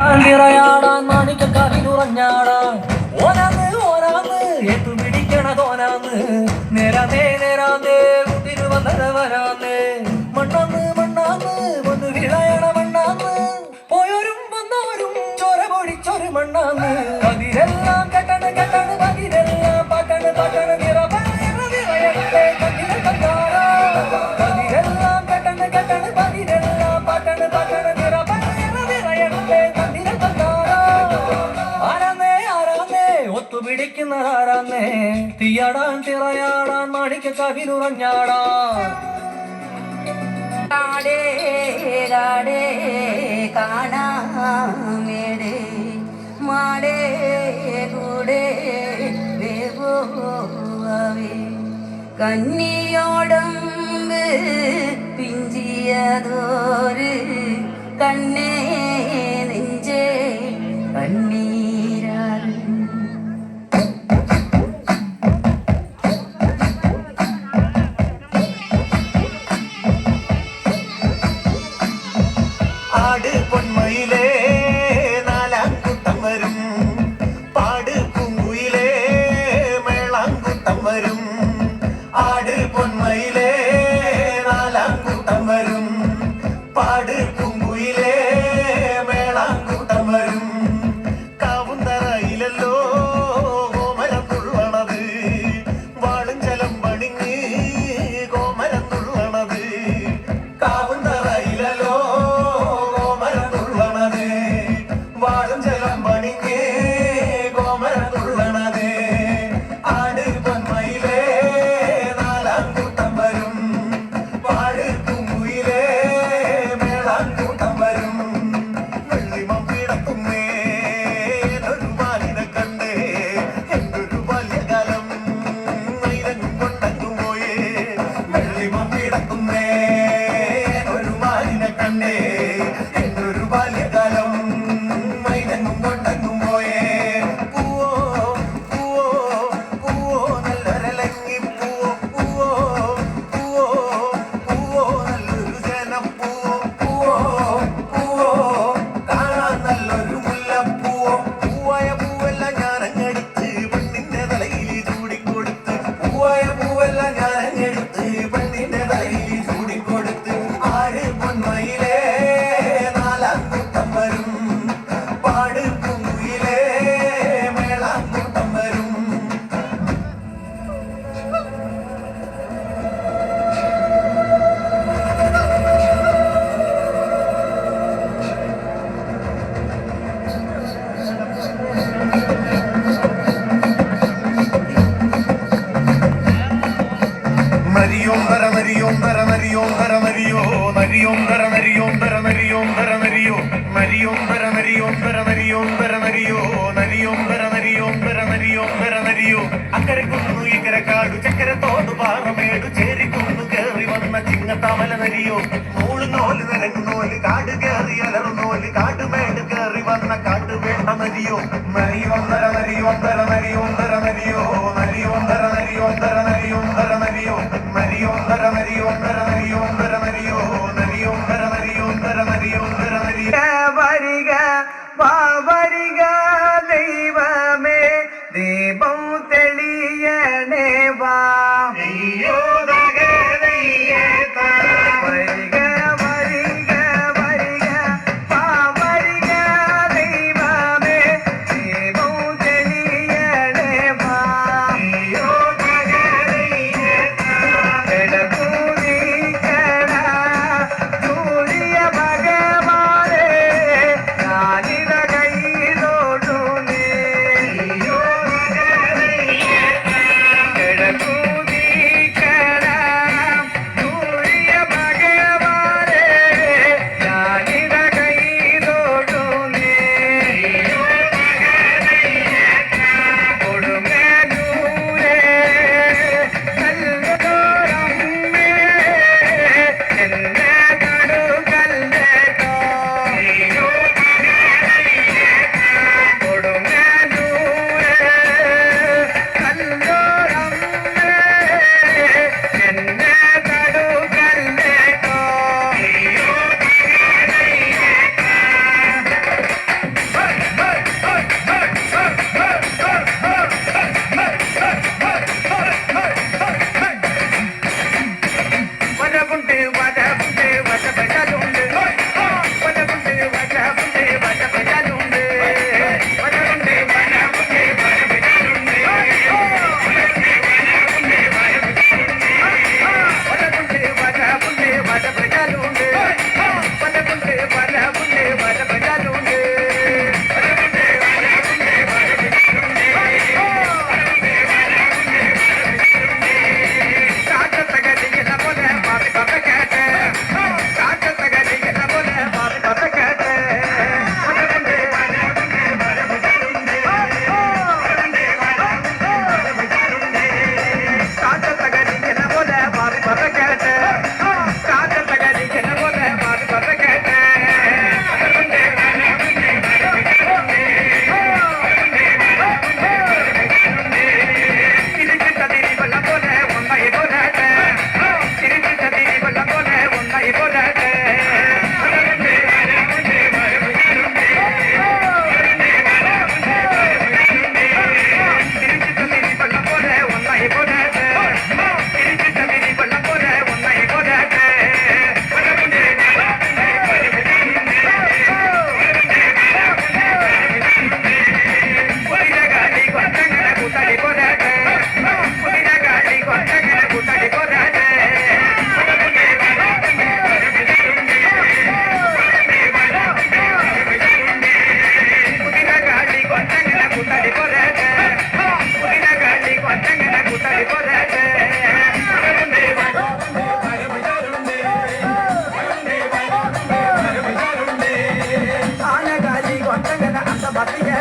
തിറയാടാൻ മാണിക്കക്കാവിലുറഞ്ഞാടാൻ ഓനാന്ന് ഓനാന്ന് ഏറ്റുപിടിക്കണതോനാന്ന് നേരാന്നേ നേരാന്നേ കുതിരു വന്നവരാന്നേ മണ്ണാന്ന് മണ്ണാന്ന് ഒന്ന് വിളയണ മണ്ണാന്ന് പോയോരും വന്നവരും ചോര പൊടിച്ചൊരു മണ്ണാന്ന് കതിരെല്ലാം കെട്ടണ് കെട്ടണ് കതിരെല്ലാം പാട്ടണ് പാട്ടണ് നിറയണേ കതിരെ കണ്ടാറ കതിരെല്ലാം കെട്ടണ് കെട്ടണ് കതിരെല്ലാം പാട്ടണ് പാട്ടണ് ഒത്തുപിടിക്കുന്നതാരാന്നേ തീയാടാൻ തിറയാടാൻ മാണിക്കക്കാവിലുറഞ്ഞാടാൻ കാണാമേടേ മാടേ കൂടെ വേവോവേ കന്നിയോടമ്പ് പിഞ്ചിയതോര് കണ്ണേ നെഞ്ചേ കണ്ണീരാൽ ആട് പൊന്മയിലേ നാലാംകൂട്ടം വരും പാട് പൂങ്കുയിലേ മേളാങ്കൂട്ടം വരും ആട് പൊന്മയിലേ നാലാംകൂട്ടം വരും പാട് പൂങ്കുയിലേ മേളാങ്കൂട്ടം വരും കാവുന്തറയിലല്ലോ കോമരം തുള്ളണത് വാളും ജലം പണിങ്ങ് കോമരം തുള്ളണത് കാവുന്തറയിലല്ലോ വാളും ജലം പണിങ്ങേ കോമരം തുള്ളണത് ആട് പൊന്മയിലേ നാലാംകൂട്ടം വരും പാട് പൂങ്കുയിലേ മേളാങ്കൂട്ടം വരും വെള്ളിമം പിടക്കുന്നേ ഒരു മാലിനെ കണ്ടേ എന്തൊരു ബാല്യകാലം മൈരങ്ങും കൊണ്ടങ്ങും പോയേ വെള്ളിമം പിടക്കുന്നേ ഒരു മാലിനെ കണ്ടേ എന്തൊരു ബാല്യകാലം കൊണ്ടങ്ങും പോയേ പൂവോ പൂവോ പൂവോ നല്ലൊരലങ്ങി പൂവോ പൂവോ പൂവോ പൂവോ നല്ലൊരു ജനപ്പൂവോ പൂവോ പൂവോ കാണാൻ നല്ലൊരു മുല്ലപ്പൂവോ പൂവായ പൂവെല്ലാം ഞാനങ്ങെടുത്ത് പെണ്ണിന്റെ തലയിൽ ചൂടിക്കൊടുത്ത് പൂവായ പൂവെല്ലാം ഞാനങ്ങെടുത്ത് പെണ്ണിന്റെ തലയിൽ ചൂടിക്കൊടുത്ത് ആര് പൊന്മയിലേ നാലാംകൂട്ടം വരും പാട് പൂങ്കുയിലേ മേളാങ്കൂട്ടം വരും നരിയോന്തര നരിയോന്തര നരിയോന്തര നരിയോ നരിയോന്തര നരിയോന്തര നരിയോന്തര നരിയോ നരിയോന്തര നരിയോന്തര നരിയോന്തര നരിയോ നരിയോന്തര നരിയോന്തര നരിയോന്തര നരിയോ അക്കരെ കുന്നു ഇക്കരെ കാടു ചക്കര തോട് പാറമേടു ചേരിക്കുന്നു കേറി വന്ന ചിങ്ങത്താമല നരിയോ നൂല് നോല് നിരങ്ങുന്നോല് കാട് കേറി അലറുന്നോല് കാടുമേട് കേറി വന്ന കാട്ടുവേണ്ട നരിയോ നരിയോന്തര നരിയോന്തര നരിയോന്തര നരിയോ നരിയോന്തര നരിയോന്തര നരിയോന്തര നരിയോ നരിയോന്തര നരിയോന്തര നരിയോന്തര നരിയോ നരിയോന്തര നരിയോന്തര നരിയോന്തര നരിയോ വരിക വരിക ദൈവമേ ദീപം തെളിയണേ വാ വരിക വരിക വരിക വരിക ദൈവമേ ദീപം തെളിയണേ വാ ഭഗവാനേ ഞാനിത കൈതോ பாத்தியா